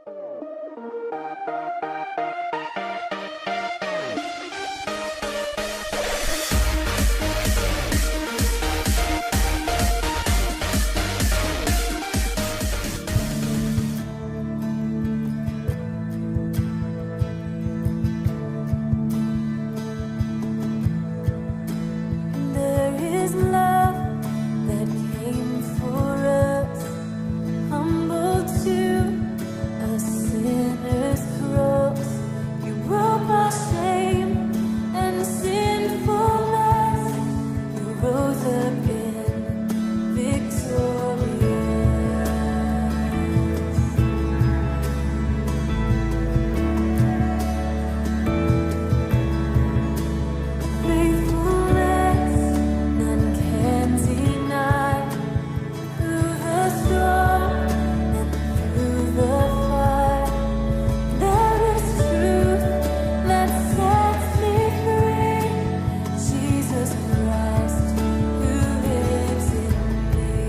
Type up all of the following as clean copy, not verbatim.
There is love that came for us, humble to a sinner's cross. You broke my shame and sinfulness. You rose again, victorious. Faithfulness, none can deny. Through the storm and through the fire, there is truth that sets me free. Jesus Christ, who lives in me.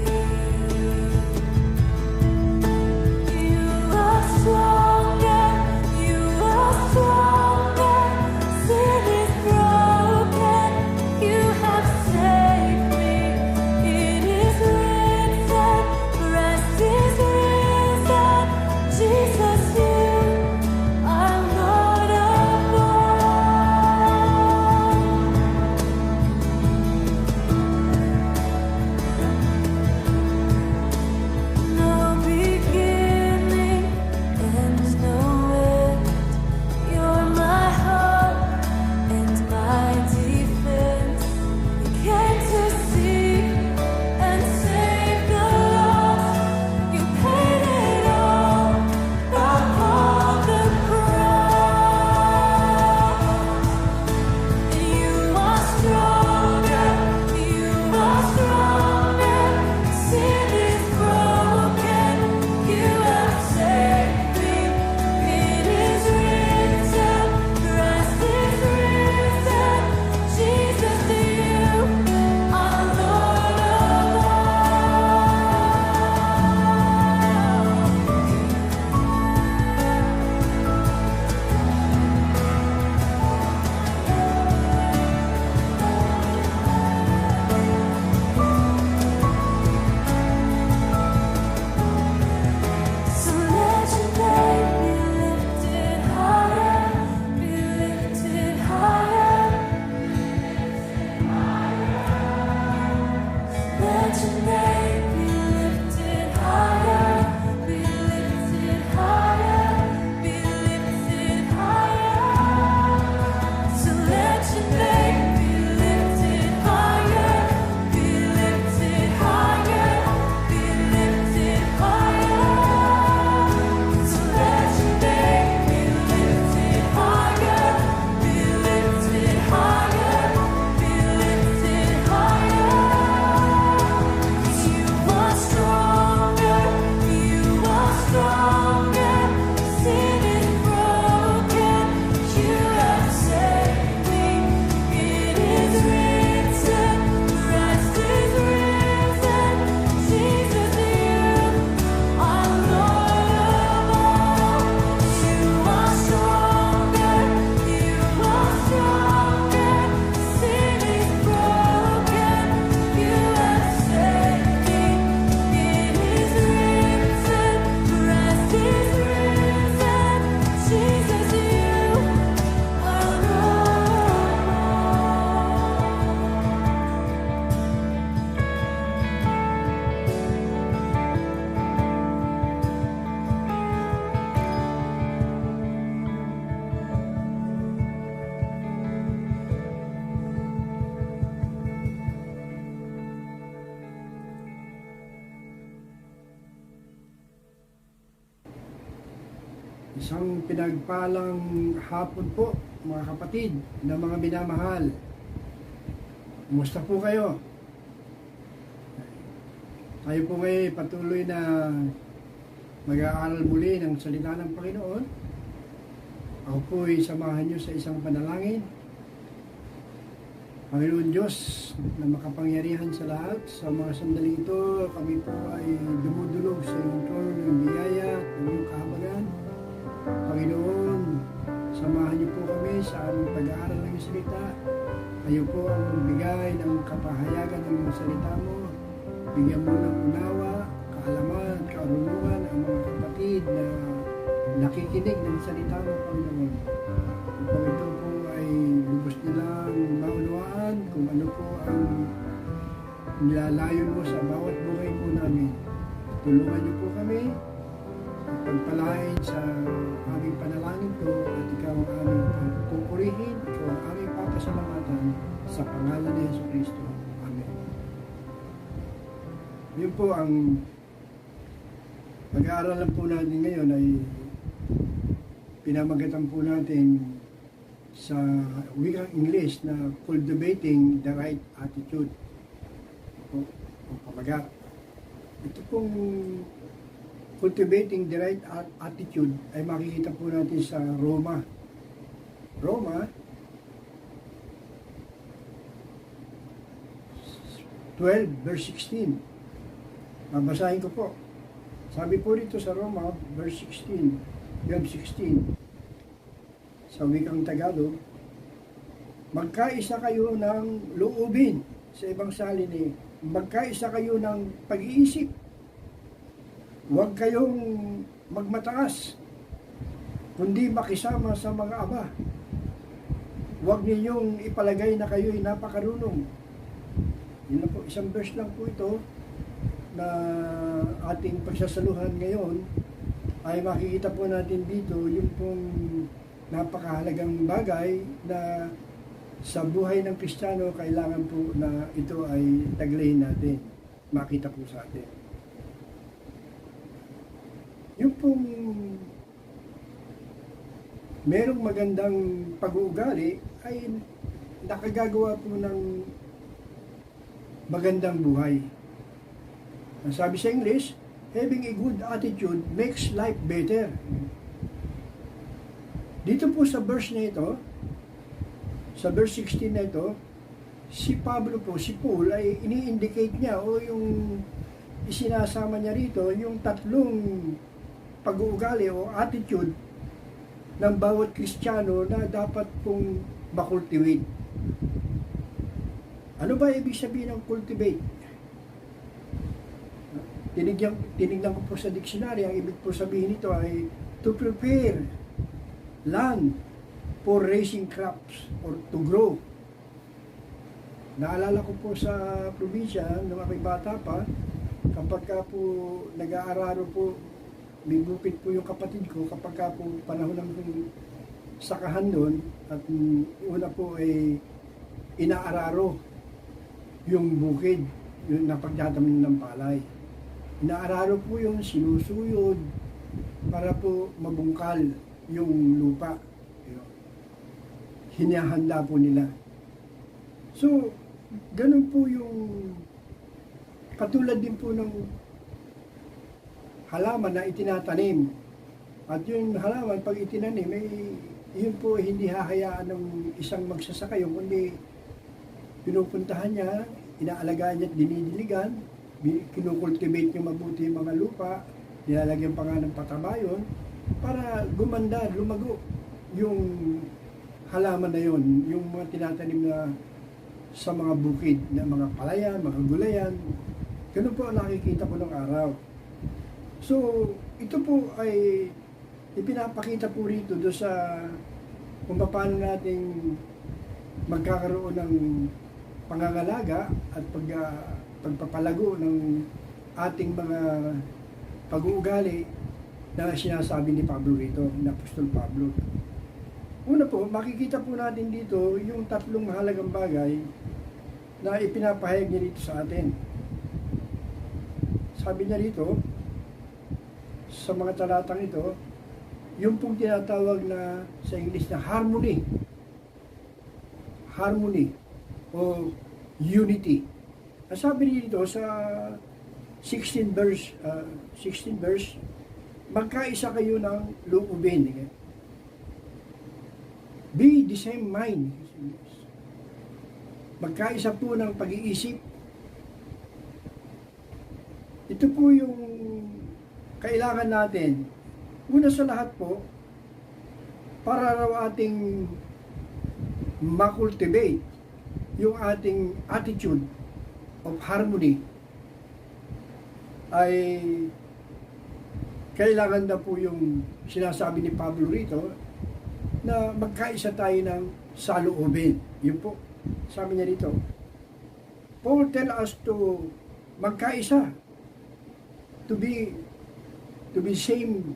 You are stronger, you are stronger. Sin is broken, you have saved me. It is written, rest is risen. Jesus, you are Lord of all. No beginning and no end. You're my hope and my defense. You came to seek and save the lost. You paid it all upon the cross. You are stronger, you are stronger. Sin is broken, you have saved me. It is written, Christ is risen. Jesus, you are Lord of So let your name be lifted higher, be lifted higher. Let your name be lifted higher, be lifted higher, be lifted higher. So let your name be lifted higher, be lifted higher, be lifted higher. So let your name be lifted higher, be lifted higher, be lifted higher. You are stronger, you are stronger. Sin is broken, you have saved me. It is written, Christ is risen. Jesus, you are Lord of all. You are stronger, you are stronger. Sin is broken, you have saved me. It is written, Christ is risen. Jesus, you are Isang pinagpalang hapon po mga kapatid na mga minamahal. Kumusta po kayo? Tayo po ngayon patuloy na mag-aaral muli ng salita ng Panginoon. Ako po ay samahan nyo sa isang panalangin. Panginoon Diyos na makapangyarihan sa lahat, sa mga sandali ito, kami po ay dumudulog sa iyong trono ng biyaya at ng iyong kahabagan. salita. Kayo po ang magbigay ng kapahayagan ng mga salita mo. Bigyan mo ng unawa, kaalaman at karunungan ang mga kapatid na nakikinig ng salita mo, Panginoon. Upang ito po ay lubos nilang maunawaan kung ano po ang nilalayon mo sa bawat buhay po namin. Tulungan niyo po kami at pagpalain sa aming panalangin ko at ikaw ang aming pupurihin, ikaw ang aming papasalamatan sa pangalan ni Yesu Kristo. Amen. Yun po ang pag-aaralan po natin ngayon ay pinamagatan po natin sa wikang English na cultivating the right attitude. O pamagat. Ito pong cultivating the right attitude ay makikita po natin sa Roma. Roma 12 verse 16. Babasahin ko po. Sabi po rito sa Roma verse 16, 12:16. Sa wikang Tagalog, magkaisa kayo ng loobin. Sa ibang salin magkaisa kayo ng pag-iisip. Huwag kayong magmataas, kundi makisama sa mga aba. Huwag ninyong ipalagay na kayo'y napakarunong. Yun na po, isang verse lang po ito na ating pagsasaluhan ngayon ay makikita po natin dito yung pong napakahalagang bagay na sa buhay ng Kristiyano, kailangan po na ito ay taglayin natin, makita po sa atin. Yung pong merong magandang pag-uugali ay nakagagawa po ng magandang buhay. Ang sabi sa English, having a good attitude makes life better. Dito po sa verse na ito, sa verse 16 na ito, si Pablo po, si Paul ay ini-indicate niya o yung isinasama niya rito, yung tatlong pag-uugali o attitude ng bawat Kristiyano na dapat pong makultivate. Ano ba ibig sabihin ng cultivate? Tinignan ko po sa dictionary, ang ibig po sabihin nito ay to prepare land for raising crops or to grow. Naalala ko po sa probinsya, nung ako'y bata pa, kapag ka po nag-aararo po, may bukid po yung kapatid ko, kapag ka po panahon ng sakahan doon, at una po ay inaararo yung bukid, yung napagdadamin ng palay. Inaararo po yung sinusuyod para po mabungkal yung lupa. Hinahanda po nila. So, ganun po yung katulad din po ng halaman na itinatanim. At yung halaman, pag itinanim, yun po hindi hahayaan ng isang magsasaka yun, kundi pinupuntahan niya, inaalagaan niya at dinidiligan, kinukultivate niya mabuti yung mga lupa, nilalagyan pa nga ng pataba yun, para gumanda, lumago yung halaman na yon, yung mga tinatanim na sa mga bukid na mga palayan, mga gulayan. Ganun po ang nakikita ko ng araw. So, ito po ay ipinapakita po rito do sa kung paano nating magkakaroon ng pangangalaga at pagpapalago ng ating mga pag-uugali na sinasabi ni Pablo rito, ni Apostol Pablo. Una po, makikita po natin dito yung tatlong mahalagang bagay na ipinapahayag niya dito sa atin. Sabi niya dito, sa mga talatang ito, yung pong tinatawag na sa English na harmony. Harmony o unity. Ang sabi niya dito sa 16 verse, magkaisa kayo ng loobin. Be the same mind. Magkaisa po ng pag-iisip. Ito po yung kailangan natin. Una sa lahat po, para raw ating makultivate yung ating attitude of harmony, ay kailangan na po yung sinasabi ni Pablo rito na magkaisa tayo ng saloobin. Yun po, sabi niya dito. Paul tell us to magkaisa, to be same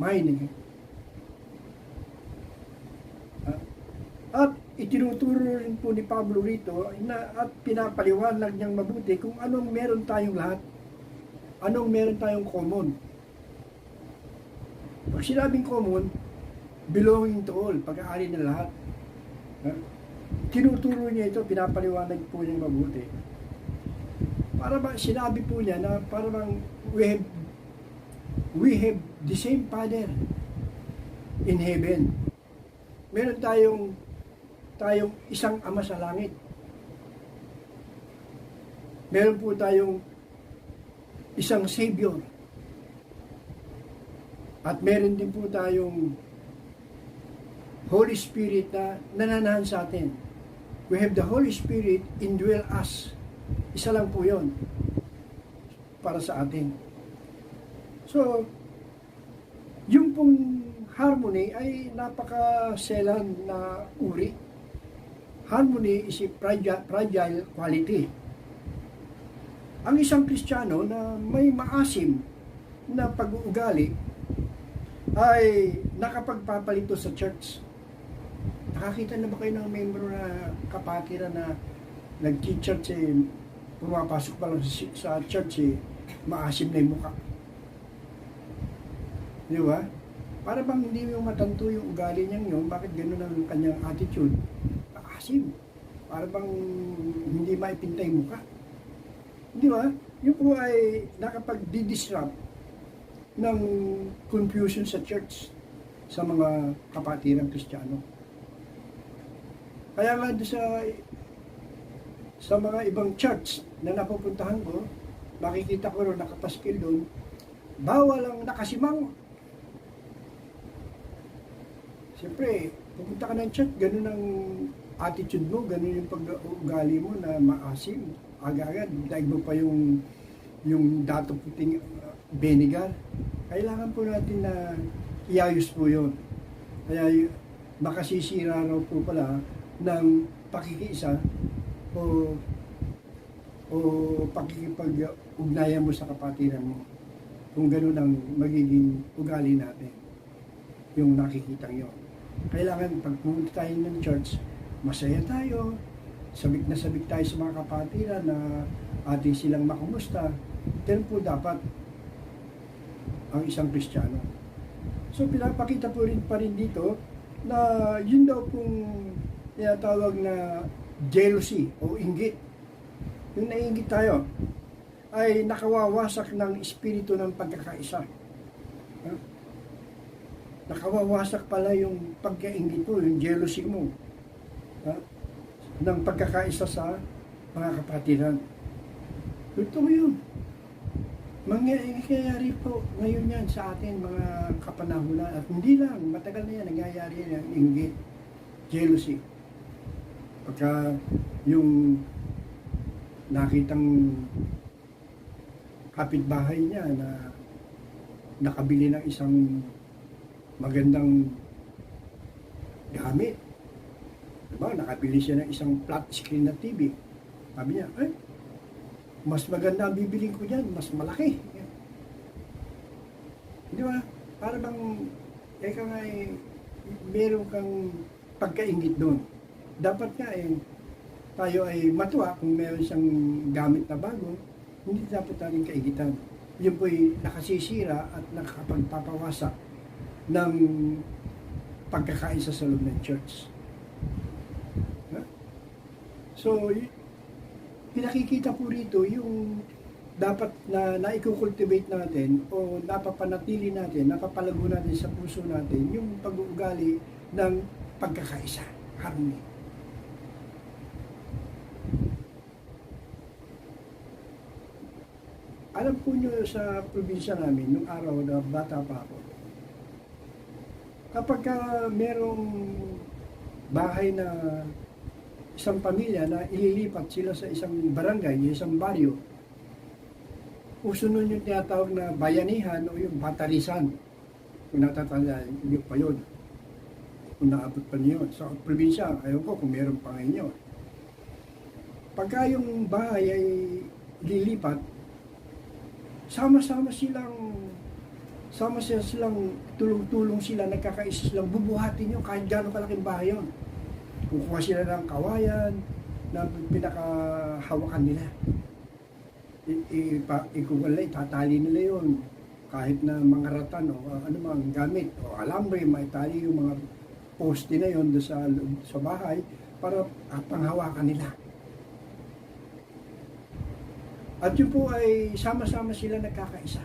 mind. At itinuturo rin po ni Pablo rito na at pinapaliwanag niyang mabuti kung anong meron tayong lahat. Anong meron tayong common. Pag sinabing common, belonging to all, pag-aari ng lahat. Tinuturo niya ito, pinapaliwanag po niyang mabuti. Para ba, sinabi po niya na para bang we have the same Father in heaven. Meron tayong isang Ama sa langit. Meron po tayong isang Savior. At meron din po tayong Holy Spirit na nananahan sa atin. We have the Holy Spirit indwell us. Isa lang po yun para sa atin. So, yung pong harmony ay napakaselan na uri. Harmony is a fragile quality. Ang isang Kristiyano na may maasim na pag-uugali ay nakapagpapalito sa church. Nakakita na ba kayo ng membro na kapatiran na nag-church pumapasok pa lang sa church maasim na yung mukha? Di ba? Para bang hindi mo matanto yung ugali niyang yun, bakit gano'n ang kanyang attitude? Maasim. Para bang hindi maipinta yung mukha. Di ba? Yun po ay nakapag-disrupt ng confusion sa church sa mga kapatirang Kristiyano. Kaya nga sa mga ibang church na napupuntahan ko, makikita ko rin nakapaskil doon, bawal ang nakasimang. Siyempre, pupunta ka ng church, ganun ang attitude mo, ganun yung pag-ugali mo na maasim. Agad-agad, daig mo pa yung dato puting vinegar. Kailangan po natin na iayos po yun. Kaya makasisira raw po pala ng pakikiisa o pakikipag-ugnayan mo sa kapatiran mo. Kung ganun ang magiging ugali natin, yung nakikita nyo. Kailangan pag pumunta tayo ng church, masaya tayo, sabik na sabik tayo sa mga kapatiran na ating silang makumusta. Ganun po dapat ang isang Kristiyano. So pinapakita po rin pa rin dito na yun daw pong tinatawag na jealousy o inggit. Yung naiinggit tayo ay nakawawasak ng espiritu ng pagkakaisa. Nakawawasak pala yung pagkainggit mo, yung jealousy mo. Ng pagkakaisa sa mga kapatiran. Ito yun. Mangyayari po ngayon yan sa atin mga kapanahunan at hindi lang, matagal na yan, nangyayari yan, yung inggit, jealousy. Pagka yung nakitang kapitbahay niya na nakabili ng isang magandang gamit. Diba? Nakabili siya ng isang flat screen na TV. Sabi niya, mas maganda ang bibiling ko dyan, mas malaki. Di ba? Para bang, eka nga meron kang pagkaingit doon. Dapat nga tayo ay matuwa kung meron siyang gamit na bago, hindi dapat natin kaigitan. Yun po'y nakasisira at nakakapagpapawasak ng pagkakaisa sa loob ng church. So, pinakikita po rito yung dapat na naikukultivate natin o napapanatili natin, napapalago natin sa puso natin yung pag-uugali ng pagkakaisa, harmony. Alam po nyo sa probinsya namin, nung araw na bata pa ako, kapag merong bahay na isang pamilya na ililipat sila sa isang barangay, isang baryo. Uso nun yung tinatawag na bayanihan o yung batalisan. Kung natatandaan, hindi pa yun. Kung naabot pa niyo. Sa probinsya, ayaw ko kung meron pa ngayon yun. Pagka yung bahay ay lilipat, sama-sama silang tulong-tulong sila, nagkakaisa silang bubuhatin yun kahit gano'ng kalaking bahay yun. Kukuha sila ng kawayan na pinakahawakan nila. Itatali nila yun. Kahit na mga ratan o ano mang gamit o alambre, maitali yung mga poste na yun sa bahay para panghawakan nila. At yun po ay sama-sama sila nagkakaisa.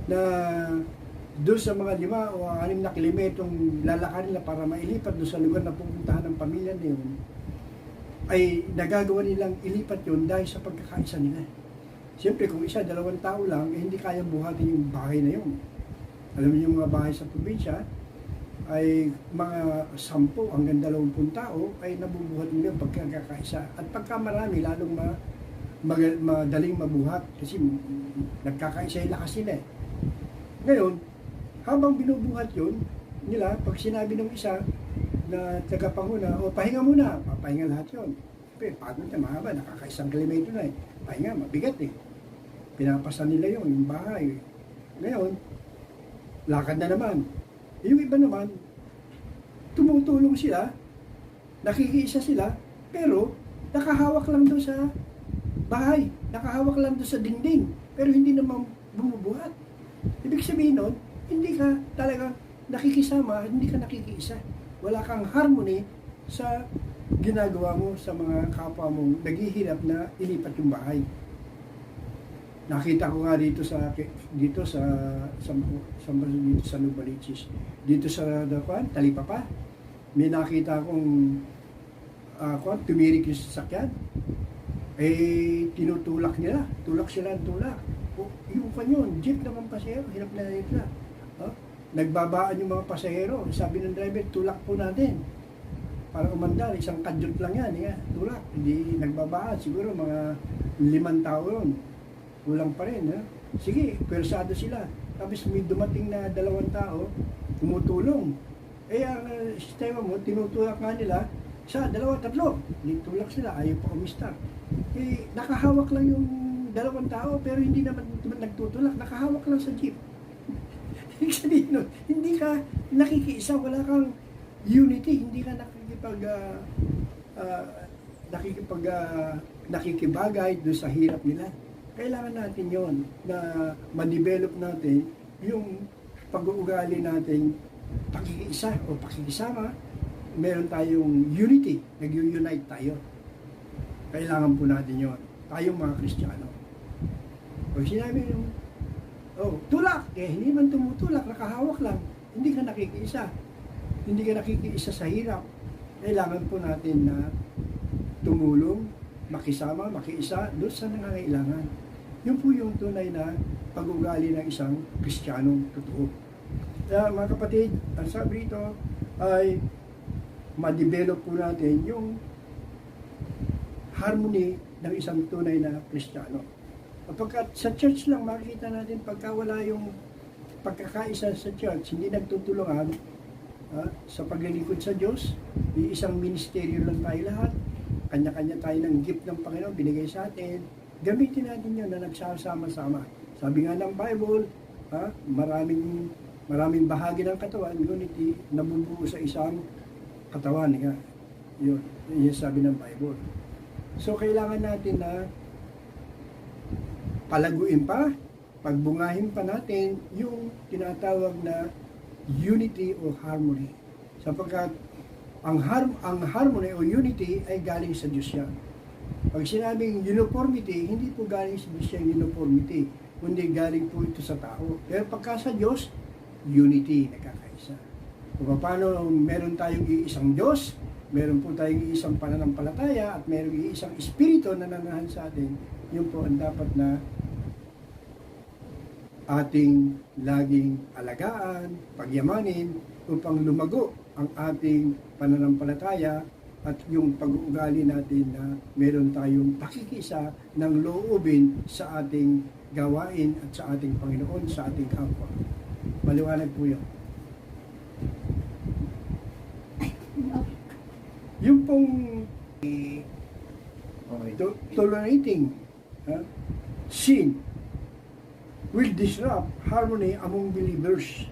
Na doon sa mga 5 o 6 na kilometrong lalakarin nila para mailipat doon sa lugar na pupuntahan ng pamilya na yun, ay nagagawa nilang ilipat yun dahil sa pagkakaisa nila. Siyempre kung 1, 2 tao lang, eh, hindi kayang buhatin yung bahay na yun. Alam niyo yung mga bahay sa probinsya, ay mga 10 hanggang 20 tao ay nabubuhat nila pagkakaisa. At pagka marami, lalong madaling mabuhat kasi nagkakaisa yung lakas nila. Ngayon, habang binubuhat yun nila, pag sinabi ng isa na tagapanguna, o pahinga muna, papahinga lahat yun. Siyempre, pagod na, mahaba, nakaka1 kilometro na eh. Pahinga, mabigat eh. Pinapasan nila yun, yung bahay. Ngayon, lakad na naman. Yung iba naman, tumutulong sila, nakikiisa sila, pero nakahawak lang doon sa bahay, nakahawak lang doon sa dingding, pero hindi naman bumubuhat. Ibig sabihin nun, hindi ka talaga nakikisama, hindi ka nakikiisa. Wala kang harmony sa ginagawa mo sa mga kapwa mong naghihirap na ilipat yung bahay. Nakita ko nga dito sa Nubaliches, dito sa Talipapa, may nakita akong tumirik yung sasakyan. Eh, tinutulak nila. Tulak sila ng tulak. O, yung kanyon, jeep naman pasahero, hirap na nila. Nagbabaan yung mga pasahero. Sabi ng driver, tulak po natin. Para umandar, isang kadyot lang yan. Tulak. Hindi nagbabaan. Siguro mga 5 tao yun. Kulang pa rin. Sige, pwersado sila. Tapos may dumating na 2 tao, tumutulong. Eh, ang sistema mo, tinutulak nga nila, 1, 2, 3. Nitulak sila, ayaw pa umista. Eh, nakahawak lang yung 2 tao, pero hindi naman nagtutulak, nakahawak lang sa jeep. Ibig sabihin nun, hindi ka nakikiisa, wala kang unity, hindi ka nakikibagay doon sa hirap nila. Kailangan natin yon na ma-develop natin yung pag-uugali natin, pakikiisa o pakikisama, meron tayong unity, nag-unite tayo. Kailangan po natin yon. Tayong mga Kristiyano. Pag sinabi yung, tulak, hindi man tumutulak, nakahawak lang, hindi ka nakikiisa. Hindi ka nakikiisa sa hirap. Kailangan po natin na tumulong, makisama, makiisa, doon sa nangangailangan. Yun po yung tunay na pag-ugali ng isang Kristiyanong totoo. Kaya mga kapatid, ang sabi rito ay ma-develop po natin yung harmony ng isang tunay na Kristiyano. Pagkat sa church lang makikita natin pagka wala yung pagkakaisa sa church, hindi nagtutulungan sa paglilingkod sa Diyos, isang ministeryo lang tayo lahat, kanya-kanya tayo ng gift ng Panginoon binigay sa atin, gamitin natin yun na nagsasama-sama. Sabi nga ng Bible, maraming bahagi ng katawan, ngunit nabubuo sa isang katawan. Yun sabi ng Bible. So, kailangan natin na palaguin pa, pagbungahin pa natin yung tinatawag na unity o harmony. Sapagkat ang harmony o unity ay galing sa Diyos yan. Pag sinabing uniformity, hindi po galing sa Diyos yung uniformity, kundi galing po ito sa tao. Pero pagka sa Diyos, unity, nagkakaisa. Kung paano meron tayong iisang Diyos, meron po tayong iisang pananampalataya at meron iisang espiritu na nananahan sa atin, yun po ang dapat na ating laging alagaan, pagyamanin upang lumago ang ating pananampalataya at yung pag-uugali natin na meron tayong pakikisa ng loobin sa ating gawain at sa ating Panginoon, sa ating kapwa. Maliwanag po yun. Yung pong tolerating sin will disrupt harmony among believers.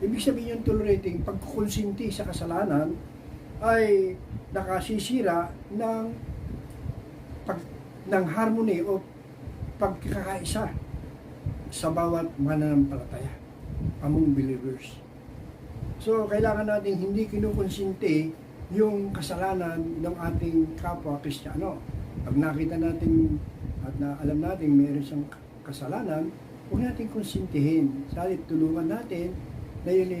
Ibig sabihin yung tolerating, pagkukonsinti sa kasalanan ay nakasisira ng harmony o pagkakaisa sa bawat mananampalataya among believers. So, kailangan natin hindi kinukonsinti yung kasalanan ng ating kapwa Kristiyano. Pag nakita natin at alam natin mayroon siyang kasalanan, huwag natin konsintihin. Salit tulungan natin na yun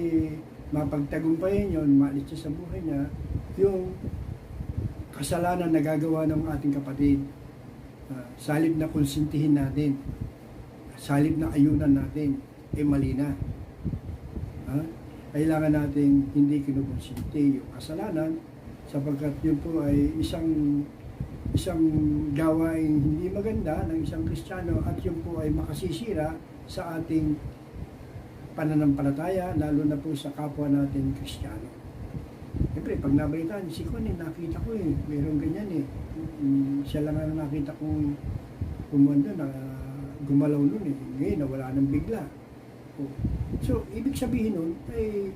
mapagtagumpayan yun, maalis siya sa buhay niya, yung kasalanan na gagawa ng ating kapatid. Salib na konsintihin natin, salib na ayunan natin, mali na. Kailangan natin hindi kinukonsinti yung kasalanan sapagkat yun po ay isang gawain hindi maganda ng isang Kristiyano at yun po ay makasisira sa ating pananampalataya, lalo na po sa kapwa natin Kristiyano. Siyempre, pag nabalitaan, si Con, nakita ko mayroong ganyan siya lang ang nakita kong kumanda na gumalaw nun ngayon nawala ng bigla. So, ibig sabihin nun, ay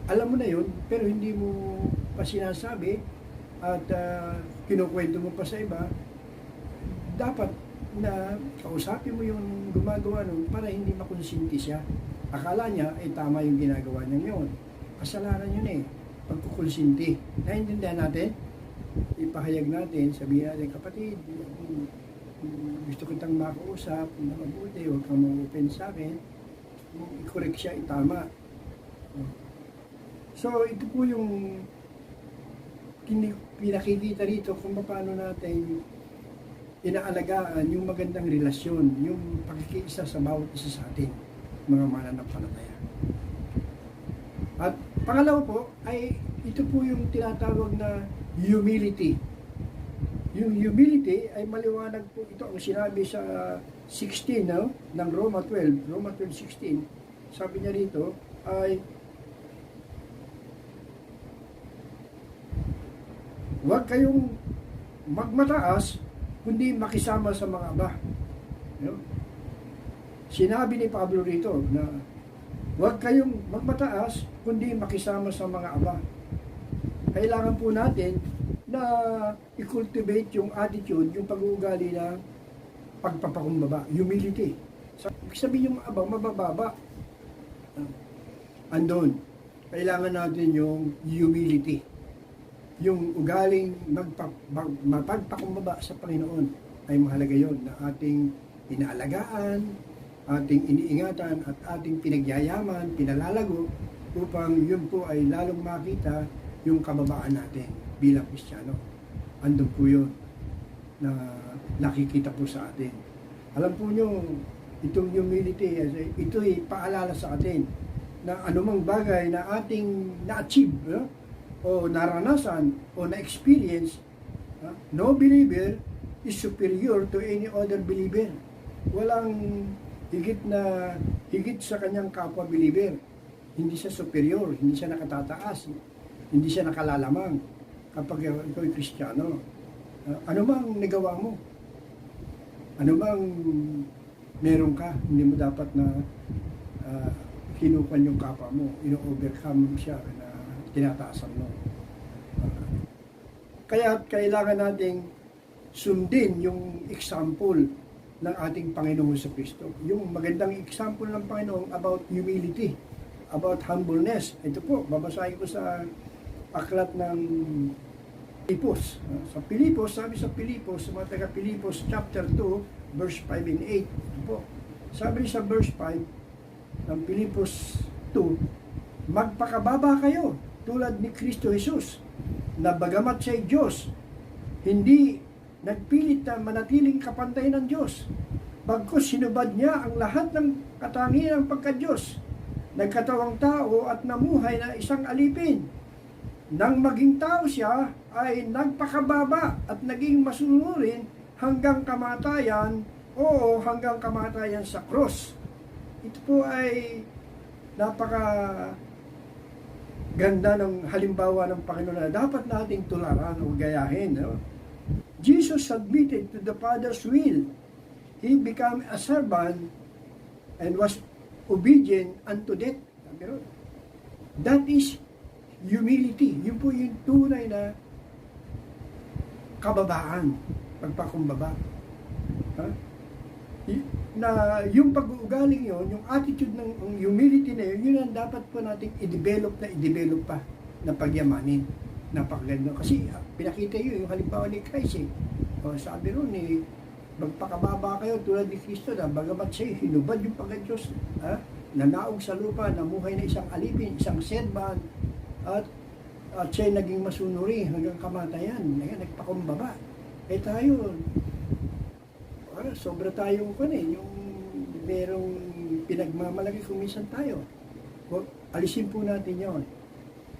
alam mo na yun, pero hindi mo pa sinasabi at kinukwento mo pa sa iba, dapat na kausapin mo yung gumagawa nun para hindi makonsinti siya. Akala niya ay tama yung ginagawa niya yun. Kasalanan yun pagkukonsinti. Naintindihan natin? Ipahayag natin, sabihin natin, kapatid, gusto kitang makausap, na mabuti, huwag kang mag-open sa akin. I-correct siya, itama. So, ito po yung pinakikita rito kung paano natin inaalagaan yung magandang relasyon, yung pakikiisa sa bawat isa sa atin, mga mananampalataya. At pangalawa po, ay ito po yung tinatawag na humility. Yung humility ay maliwanag po ito ang sinabi sa 16 ng Roma 12:16. Sabi niya rito ay huwag kayong magmataas kundi makisama sa mga aba. Sinabi ni Pablo rito na huwag kayong magmataas kundi makisama sa mga aba. Kailangan po natin na i-cultivate yung attitude, yung pag-uugali na pagpapakumbaba, humility. Sabi yung abang mabababa. Andon, kailangan natin yung humility. Yung ugaling mapagpakumbaba sa Panginoon ay mahalaga yon na ating inaalagaan, ating iniingatan at ating pinagyayaman, pinalalago upang yun po ay lalong makita yung kababaan natin bilang Kristiyano. Andun po yun na nakikita po sa atin. Alam po nyo, itong humility, ito ay paalala sa atin na anumang bagay na ating na-achieve o naranasan o na-experience, no believer is superior to any other believer. Walang higit sa kanyang kapwa believer. Hindi siya superior, hindi siya nakatataas, hindi siya nakalalamang kapag ikaw ay Kristiyano. Ano mang nagawa mo, ano mang meron ka, hindi mo dapat na kinupan yung kapwa mo, ino-overcome siya na tinataasan mo. Kaya kailangan nating sundin yung example ng ating Panginoon sa Kristo. Yung magandang example ng Panginoon about humility, about humbleness. Ito po, babasahin ko sa aklat ng Pilipos. Sa Pilipos, sabi sa Pilipos, sa mga taga-Pilipos, chapter 2, verse 5 and 8. Ito po. Sabi sa verse 5 ng Pilipos 2, magpakababa kayo tulad ni Kristo Jesus, na bagamat siya'y Diyos, hindi nagpilit na manatiling kapantay ng Diyos. Bagkus sinubad niya ang lahat ng katangian ng pagka-Diyos. Nagkatawang tao at namuhay na isang alipin. Nang maging tao siya, ay nagpakababa at naging masunurin hanggang kamatayan, o hanggang kamatayan sa krus. Ito po ay napaka ganda ng halimbawa ng Panginoon na dapat nating tularan o gayahin. No? Jesus submitted to the Father's will. He became a servant and was obedient unto death. That is humility. Yun po yung tunay na kababaan, pagpakumbaba. Ha? Na yung pag-uugaling yun, yung attitude ng humility na yun, yun ang dapat po natin i-develop pa na pagyamanin. Napakaganda. Kasi pinakita yun, yung halimbawa ni Christ. O, sabi ron magpakababa kayo tulad ni Kristo na bagamat siya hinubad yung pagka-Diyos, nanaog sa lupa, namuhay na isang alipin, isang serban, at siya naging masunuri hanggang kamatayan. Ngayon, nagpakumbaba. Tayo, sobra tayong yung merong pinagmamalaki kung minsan tayo. Alisin po natin yon.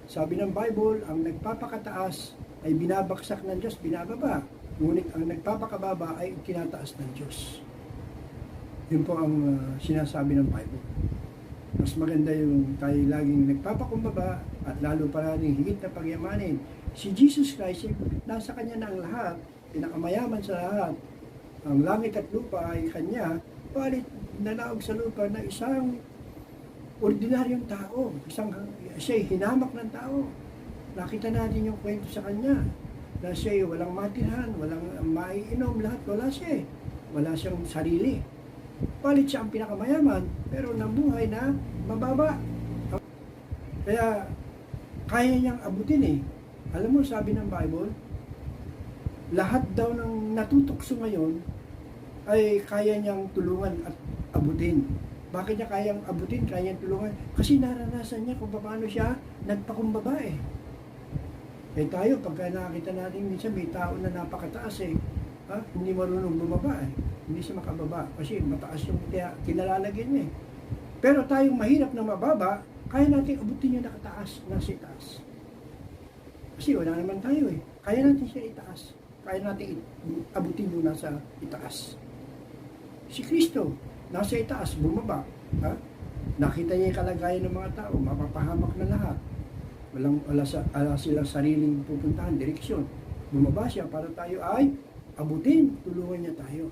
Sabi ng Bible, ang nagpapakataas ay binabaksak ng Diyos, binababa. Ngunit ang nagpapakababa ay tinataas ng Diyos. Yun po ang sinasabi ng Bible. Mas maganda yung tayo laging nagpapakumbaba at lalo pa natin higit na pagyamanin. Si Jesus Christ, nasa Kanya na ang lahat, pinakamayaman sa lahat. Ang langit at lupa ay Kanya, palit nanaog sa lupa na isang ordinaryong tao, siya'y hinamak ng tao. Nakita natin yung kwento sa Kanya, na siya'y walang matirhan, walang maiinom, lahat, wala siya. Wala siyang sarili. Palit siya ang pinakamayaman, pero nabuhay na mababa. Kaya, kaya niyang abutin Alam mo, sabi ng Bible, lahat daw ng natutokso ngayon ay kaya niyang tulungan at abutin. Bakit niya kayang abutin, kaya niyang tulungan? Kasi naranasan niya kung paano siya nagpakumbaba tayo, pagka nakita natin minsan may tao na napakataas hindi marunong bumaba hindi siya makababa kasi mataas yung kinalalagyan niya Pero tayong mahirap na mababa, kaya natin abutin yung nakataas, nasa itaas. Kasi wala naman tayo Kaya natin siya itaas. Kaya natin abutin yung nasa itaas. Si Kristo, nasa itaas, bumaba. Nakita niya yung kalagayan ng mga tao, mapapahamak na lahat. Wala silang sariling pupuntahan, direksyon. Bumaba siya para tayo ay abutin, tulungan niya tayo.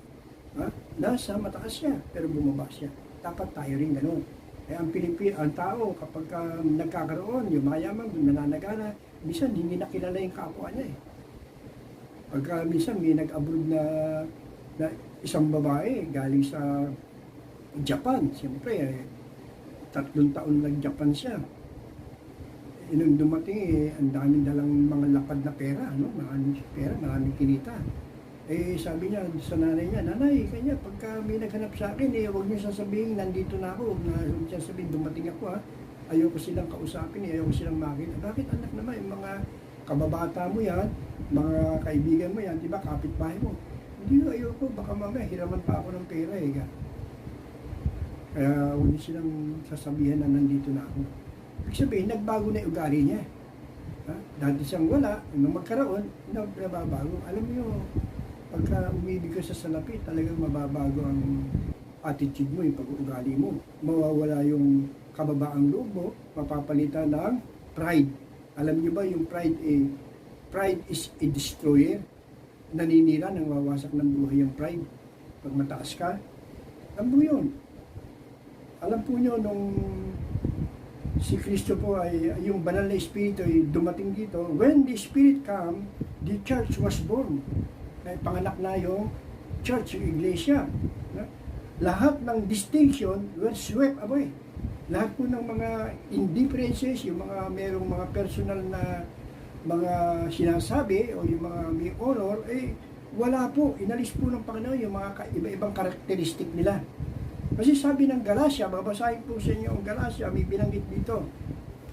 Nasa mataas siya, pero bumaba siya. Dapat tayo rin ganun. Ang tao, kapag nagkakaroon, yung mayaman, nananagana, minsan hindi nakilala yung kapwa niya Pagka minsan may nag-abroad na isang babae galing sa Japan, siyempre 3 taon nag-Japan siya. Nung dumating ang daming dalang mga lapad na pera, maraming pera, maraming kinita. Sabi niya sa nanay niya, nanay, kanya pagka may naghanap sa akin, huwag niyo sasabihin, nandito na ako. Huwag niyo sasabihin, dumating ako Ayoko silang kausapin, ayoko silang makita. Bakit anak naman, yung mga kababata mo yan, mga kaibigan mo yan, diba, kapitbahay mo. Hindi, ayoko, baka mamaya hiraman pa ako ng pera Kaya huwag niyo silang sasabihan na nandito na ako. Ibig sabihin, nagbago na yung ugali niya. Dati siyang wala, nung magkaroon, nababago. Alam niyo, pagka umibig ka sa salapi, talagang mababago ang attitude mo, yung pag-uugali mo. Mawawala yung kababaang loob mo, mapapalitan ng pride. Alam niyo ba yung pride is a destroyer. Naninira, nang wawasak ng buhay yung pride. Pag mataas ka, alam mo yun. Alam po nyo, nung si Kristo po ay, yung banal na Espiritu ay dumating dito, when the Spirit come, the church was born. Panganak na yung church, yung iglesia. Lahat ng distinction were swept away. Lahat po ng mga indifferences, yung mga merong mga personal na mga sinasabi o yung mga may honor, wala po. Inalis po ng Panginoon yung mga iba-ibang karakteristik nila. Kasi sabi ng Galatia, babasahin po sa inyo ang Galatia, may binanggit dito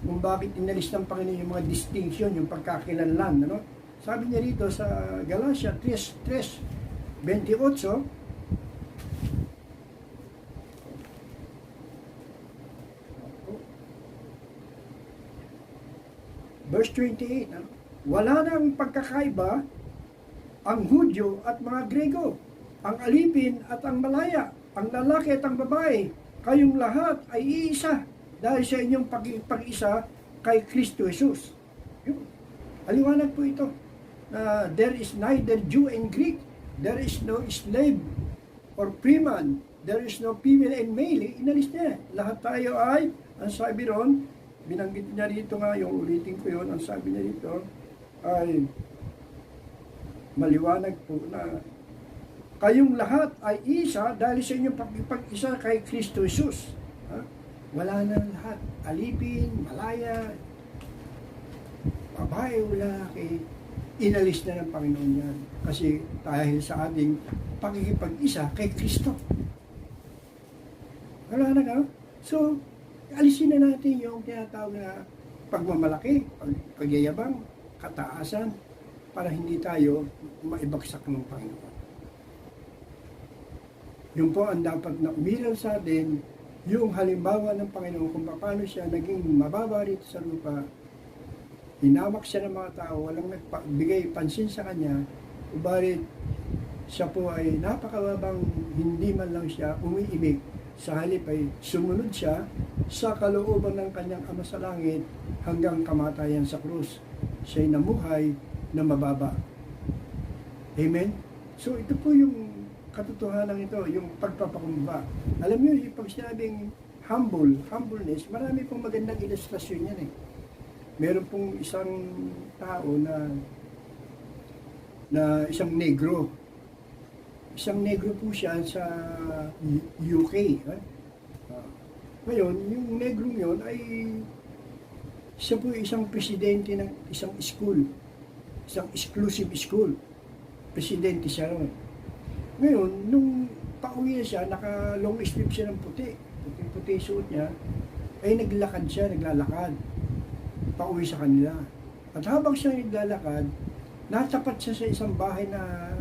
kung bakit inalis ng Panginoon yung mga distinction, yung pagkakilanlan. Sabi niya rito sa Galatia 3:28, Verse 28, ano? Wala nang pagkakaiba ang Hudyo at mga Grego, ang alipin at ang malaya, ang lalaki at ang babae. Kayong lahat ay iisa dahil sa inyong pag-isa kay Kristo Jesus. Yun. Aliwanag po ito. There is neither Jew and Greek, there is no slave or freeman, there is no female and male. Inalis niya. Lahat tayo ay, ang sabi ron, binanggit niya rito nga, yung ulitin ko yun, ang sabi niya rito, ay maliwanag po na kayong lahat ay isa dahil sa inyong pag-isa kay Kristo Jesus. Ha? Wala na lahat. Alipin, malaya, babae o lalaki, inalis na ng Panginoon yan. Kasi dahil sa ating pagkikipag-isa kay Kristo. Wala na ka? So, alisin na natin yung tinatawag na pagmamalaki, pagyayabang, kataasan, para hindi tayo maibagsak ng Panginoon. Yun po ang dapat na umiral sa atin, yung halimbawa ng Panginoon kung paano siya naging mababa rito sa lupa, hinamak siya ng mga tao, walang nagbigay pansin sa kanya, ubarit siya po ay napakababang, hindi man lang siya umiimik, sa halip ay sumunod siya sa kalooban ng kanyang Ama sa langit hanggang kamatayan sa krus. Siya'y namuhay na mababa. Amen? So ito po yung katotohanan ito, yung pagpapakumbaba. Alam niyo, yung pag sinabing humbleness, marami pong magandang ilustrasyon yan eh. Meron pong isang tao na isang negro. Isang negro po siya sa UK. Ngayon, yung negro yun ay siya po isang presidente ng isang school. Isang exclusive school. Presidente siya ron. Ngayon, nung pauwi na siya, naka-long sleeve siya ng puti. Puti suot niya. Ay naglalakad siya, naglalakad. Pauwi sa kanila. At habang siya naglalakad, natapat siya sa isang bahay na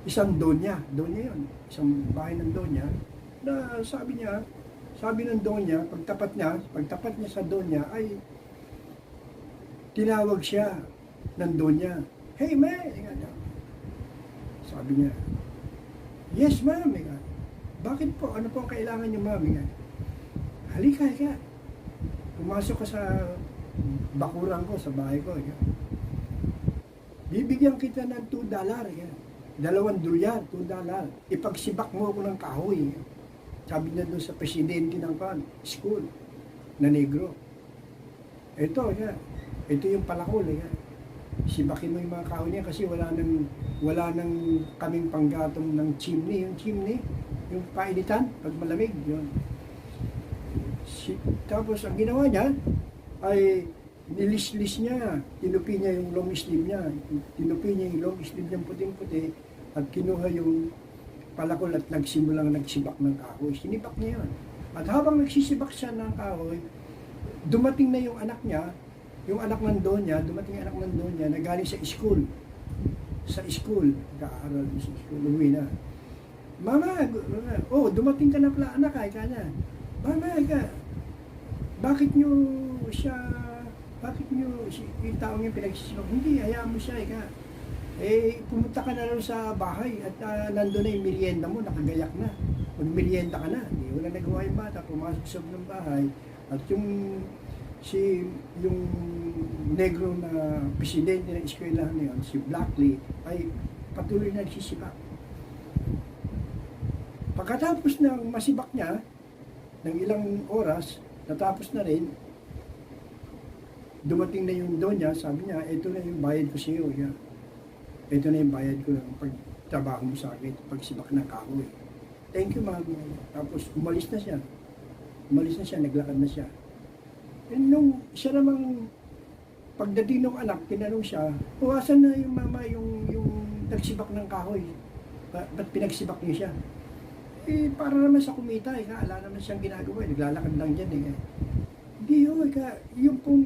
isang donya. Donya yun. Isang bahay ng donya. Na sabi ng donya, pagtapat niya sa donya ay tinawag siya ng donya. Hey, man! Sabi niya, yes, ma'am. Bakit po? Ano po ang kailangan niyo, ma'am? Halika. Pumasok ka sa bakuran ko, sa bahay ko. Bibigyan kita ng $2. $2, $2. Ipagsibak mo ako ng kahoy. Sabi niya doon sa presidente ng school na negro. Ito yung palakol. Sibakin mo yung mga kahoy niya kasi wala nang kaming panggatong ng chimney. Yung painitan, pag malamig, yun. Tapos ang ginawa niya ay nilis-lis niya, tinupi niya yung long sleeve niya, yung puting-puti at kinuha yung palakol at nagsimulang nagsibak ng kahoy. Sinibak niya yun. At habang nagsisibak siya ng kahoy, dumating na yung anak niya, yung anak ng donya, na galing sa school. Kaaral sa school, uwi na. Mama, dumating ka na pala anak, kanya. Mama, bakit nyo yung taong yung pinagsisibak? Hindi, hayaan mo siya, pumunta ka na rin sa bahay at nandun na yung merienda mo, nakagayak na. Mag-merienda ka na. Wala nagawa yung bata, pumasok sa ng bahay. At yung negro na presidente ng eskwelahan na yun, si Blackley, ay patuloy na nagsisibak. Pagkatapos ng masibak niya, ng ilang oras, natapos na rin, dumating na yung donya, sabi niya, ito na yung bayad ko sa iyo. Ito na yung bayad ko ng pagtrabaho mo sa akin, pagsibak ng kahoy. Thank you, ma'am. Tapos umalis na siya, naglakad na siya. And nung siya namang pagdating ng anak, tinanong siya, asan na yung mama yung nagsibak ng kahoy? Ba't pinagsibak niyo siya? Para naman sa kumita, ala naman siyang ginagawa, naglalakad lang dyan. Hindi yung pong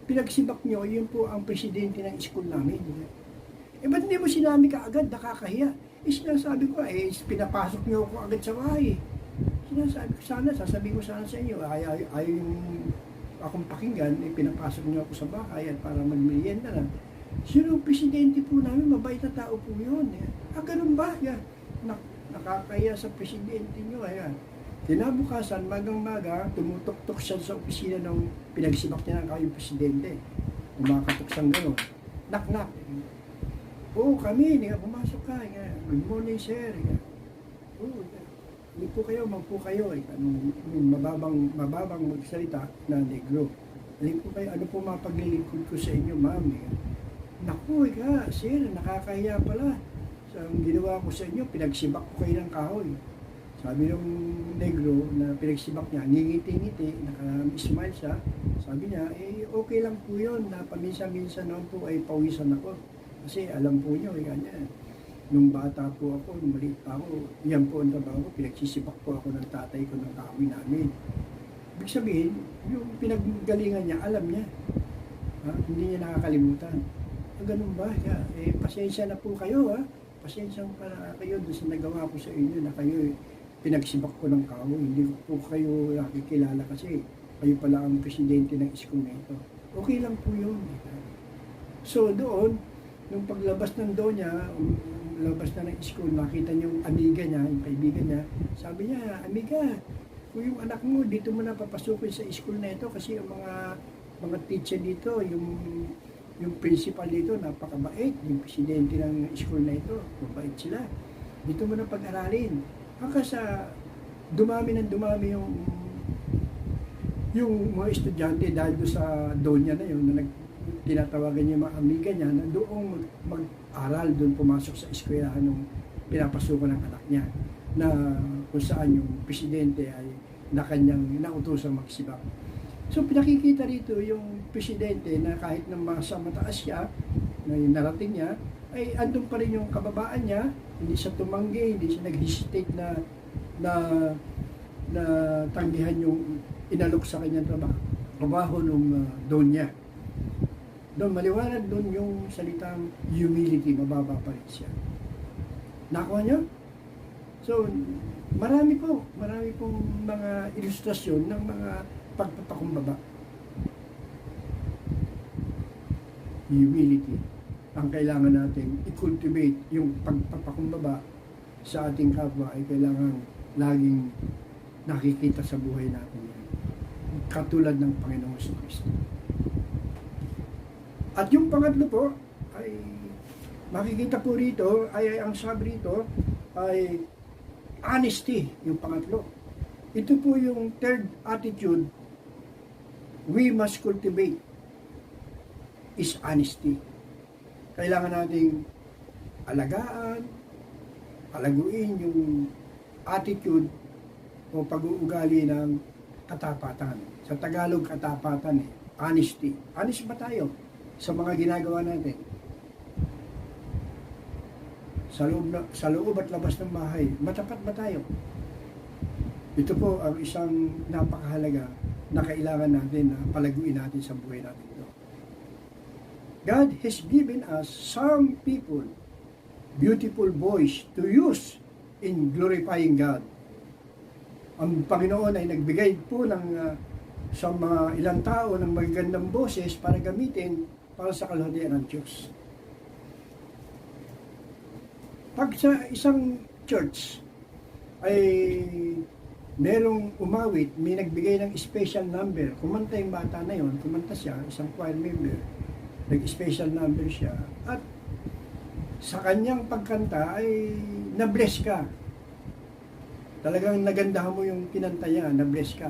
pinagsibak niyo, yun po ang presidente ng school namin. Ba't hindi mo sinabi ka agad, nakakahiya? Sinasabi ko, pinapasok niyo ako agad sa bahay. Sinasabi ko sana, sasabihin ko sana sa inyo, akong pakinggan, pinapasok niyo ako sa bahay at para magmerienda na. Sino ang presidente po namin, mabait na tao po yun. Ganun ba? Yan. Nakakaya sa presidente niyo. Ayan. Kinabukasan, magang-maga, tumutok-tok siya sa opisina ng pinagsibak niya ng kayong presidente. Kumakatok siyang gano'n. Knock-knock. Oo, kami, pumasok ka. Good morning, sir. Oo, hindi po kayo, magpo kayo. Nung mababang magsalita na negro. Alin po kayo, ano po mapaglilingkod ko sa inyo, ma'am? Naku, sir, nakakahiya pala. So, ang ginawa ko sa inyo, pinagsibak ko kayo ng kahoy. Sabi ng negro na pinagsibak niya, ngingiti-ngiti, naka-smile siya. Sabi niya, okay lang po yun, na paminsan-minsan naman po ay pawisan ako. Kasi alam po niyo, ganyan. Nung bata po ako, nung maliit pa ako, yan po ang trabaho ko, pinagsisibak po ako ng tatay ko ng kahoy namin. Ibig sabihin, yung pinaggalingan niya, alam niya. Hindi niya nakakalimutan. Ganun ba? Pasensya na po kayo, pasensya para kayo doon sa nagawa ko sa inyo na kayo pinagsibak ko ng kahoy. Hindi po kayo nakikilala kasi kayo pala ang presidente ng school na ito. Okay lang po yun. So doon, nung paglabas ng donya, labas na ng school, nakita niyo yung amiga niya, yung kaibigan niya, sabi niya, amiga, kung yung anak mo, dito mo na papasukin sa school na ito kasi yung mga teacher dito, yung principal dito, napakabait, yung presidente ng school na ito, mabait sila. Dito mo na pag-aralin. Hanggang sa dumami yung mga estudyante dahil doon sa donya na yun, na tinatawagan niya yung mga amiga niya na doong mag-aral, doon pumasok sa eskwelahan ng pinapasukan ng anak niya na kung saan yung presidente ay na kanyang nautosang magsibak. So pinakikita rito yung presidente na kahit na mataas siya, na yung narating niya, ay andun pa rin yung kababaan niya, hindi siya tumanggi, hindi siya nag-hesitate na tanggihan yung inalok sa kanyang trabaho nung donya. Doon, maliwanag doon yung salitang humility, mababa pa rin siya. Nakuha niyo? So, marami pong mga ilustrasyon ng mga pagpapakumbaba. Humility. Ang kailangan natin i-cultivate yung pagpapakumbaba sa ating kapwa ay kailangan laging nakikita sa buhay natin. Katulad ng Panginoong Kristo. At yung pangatlo po, ay makikita po rito, ay ang sabi rito, ay honesty, yung pangatlo. Ito po yung third attitude we must cultivate is honesty. Kailangan nating alagaan, palaguin yung attitude o pag-uugali ng katapatan. Sa Tagalog, katapatan honesty. Honest ba tayo sa mga ginagawa natin? Sa loob at labas ng bahay, matapat ba tayo? Ito po ang isang napakahalaga na kailangan natin na palaguin natin sa buhay natin ito. God has given us some people beautiful voice to use in glorifying God. Ang Panginoon ay nagbigay po sa mga ilang tao ng magagandang boses para gamitin para sa kalahatian ng Diyos. Pag sa isang church ay merong umawit, may nagbigay ng special number, kumanta yung bata na yon, kumanta siya, isang choir member, nag-special number siya, at sa kanyang pagkanta ay na-bless ka. Talagang nagandahan mo yung kinanta niya, na-bless ka.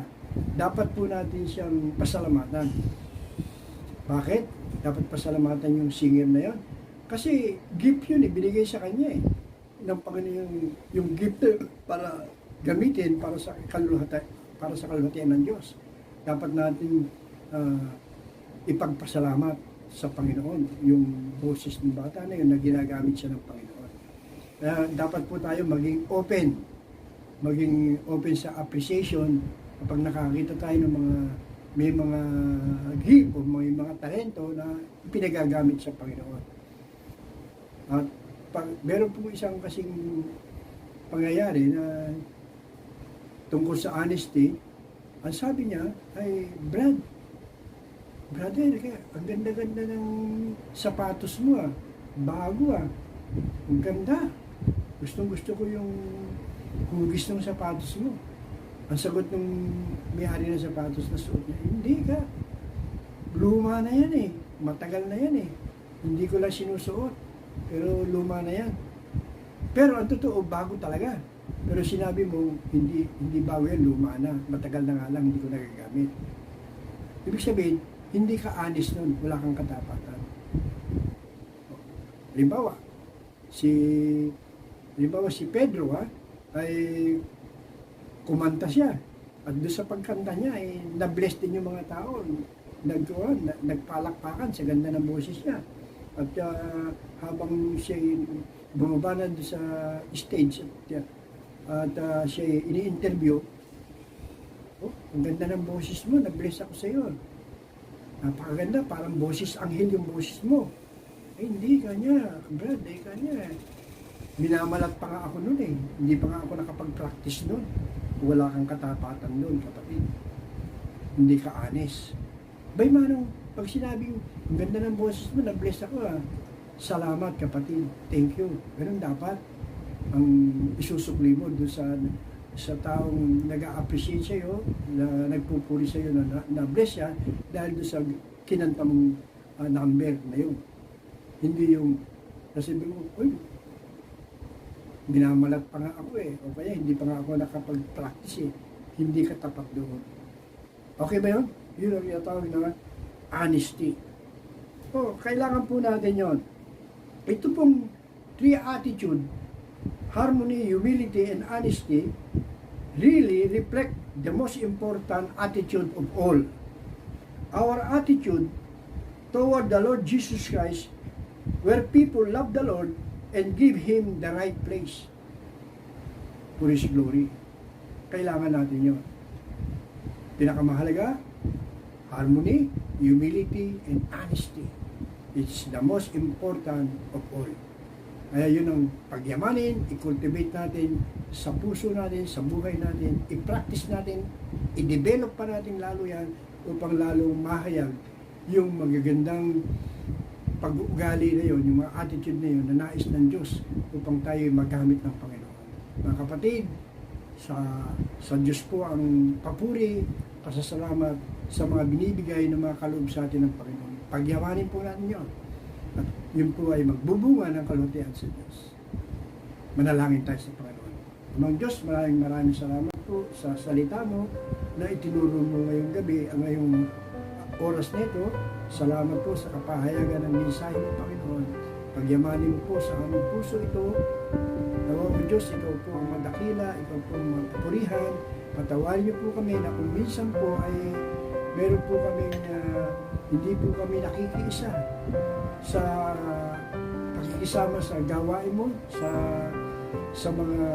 Dapat po natin siyang pasalamatan. Bakit? Dapat pasalamatan yung singer na yon. Kasi gift yun, binigay sa kanya ng Panginoon yung gift para gamitin para sa kalulhatian ng Diyos. Dapat natin ipagpasalamat sa Panginoon yung boses ng bata na yun na ginagamit siya ng Panginoon. Dapat po tayo maging open sa appreciation kapag nakakita tayo ng may mga gift o may mga talento na pinagagamit sa Panginoon. At meron po isang kasing pangyayari na tungkol sa honesty. Ang sabi niya ay, Brad, brother, ang ganda-ganda ng sapatos mo ah. Bago ah. Ang ganda. Gustong-gusto ko yung hugis ng sapatos mo. Ang sagot ng may-ari ng sapatos na suot niya, hindi ka. Luma na yan eh. Matagal na yan eh. Hindi ko lang sinusuot. Pero luma na yan. Pero ang totoo, bago talaga. Pero sinabi mo, hindi bago yan, luma na. Matagal na nga lang, hindi ko nagagamit. Ibig sabihin, hindi ka honest nun, wala kang katapatan. Halimbawa, si Pedro ay kumanta siya. At doon sa pagkanta niya, ay na-bless din yung mga tao. Nagpalakpakan sa ganda ng boses niya. At habang siya bumaba na doon sa stage at siya ini-interview, ang ganda ng boses mo, nag-bless ako sa iyo. Napakaganda, parang boses anghel yung boses mo. Eh, hindi kanya, Brad, kanya. Minamalat pa nga ako noon eh. Hindi pa nga ako nakapag-practice noon. Wala kang katapatan noon, kapatid. Hindi ka honest. Bay manong, pag sinabing, ang ganda ng boses mo, na-bless ako Salamat, kapatid. Thank you. Ganun dapat ang isusukli mo doon sa taong nag-a-appreciate sa'yo, na nagpupuri sa'yo, na bless siya, dahil doon sa kinanta mong number na yun. Hindi yung, nasabi mo, uy, minamalat pa nga ako eh, o kaya hindi pa nga ako nakapag-practice eh, hindi ka tapat doon. Okay ba yun? Yun ang tinatawag na honesty. Kailangan po natin yon. Ito pong three attitude, harmony, humility, and honesty, really reflect the most important attitude of all. Our attitude toward the Lord Jesus Christ, where people love the Lord and give Him the right place for His glory. Kailangan natin yun. Pinakamahalaga, harmony, humility, and honesty. It's the most important of all. Kaya yun ang pagyamanin, i-cultivate natin sa puso natin, sa buhay natin, i-practice natin, i-develop pa natin lalo yan upang lalong mahayag yung magagandang pag-uugali na yun, yung mga attitude na yun na nais ng Diyos upang tayo magamit ng Panginoon. Mga kapatid, sa Diyos po ang papuri, pasasalamat sa mga binibigay ng mga kaloob sa atin ng Panginoon. Pagyamanin po natin yun. At yun po ay magbubunga ng kalutihan sa Diyos. Manalangin tayo sa Panginoon. Amang Diyos, maraming salamat po sa salita mo na itinuro mo ngayong gabi, ang ngayong oras nito. Salamat po sa kapahayagan ng mensahe mo, Panginoon. Pagyamanin mo po sa aming puso ito. Nawa mo Diyos, ikaw po ang madakila, ikaw po ang mapupurihan. Patawarin niyo po kami na kung minsan po ay meron po kami hindi po kami nakikiisa sa pakikisama sa gawain mo, sa mga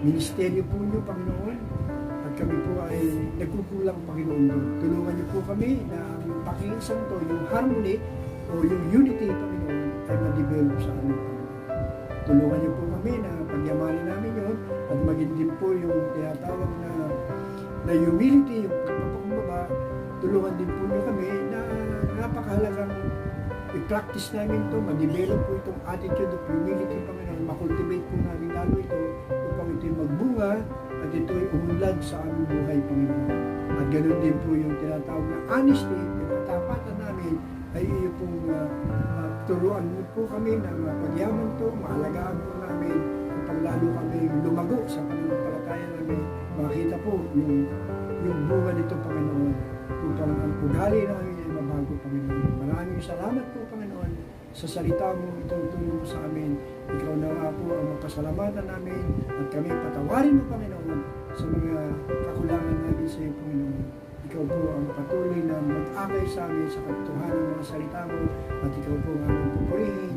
ministeryo po niyo, Panginoon. At kami po ay nagkukulang, Panginoon. Tulungan niyo po kami na ang pakikisan to, yung harmony o yung unity, Panginoon, ay ma-develop sa amin, Panginoon. Tulungan niyo po kami na pagyamanin namin yun at maging din po yung tinatawag na humility, yung pagpapakumbaba. Tulungan din po niyo kami na napakahalagang i-practice namin ito, ma-develop po itong attitude of humility, Panginoon. Ma-cultivate po namin lalo ito upang ito'y magbunga at ito'y umunlad sa aming buhay, Panginoon. At ganoon din po yung tinatawag na honesty, yung katapatan namin ay iyo pong turuan mo po kami na mapagyaman ito, maalagaan po namin upang lalo kami lumago sa pananampalataya namin. Makita po yung bunga nito, Panginoon, upang ang ugali namin ay mabago, Panginoon. Maraming salamat po, Panginoon, sa salita mo, itong tulong mo sa amin. Ikaw na nga po ang mapasalamatan namin at kami patawarin mo, Panginoon, sa mga kakulangan namin sa iyo, Panginoon. Ikaw po ang patuloy na mag-akay sa amin sa katotohanan ng mga salita mo at ikaw po ang aming pupurihin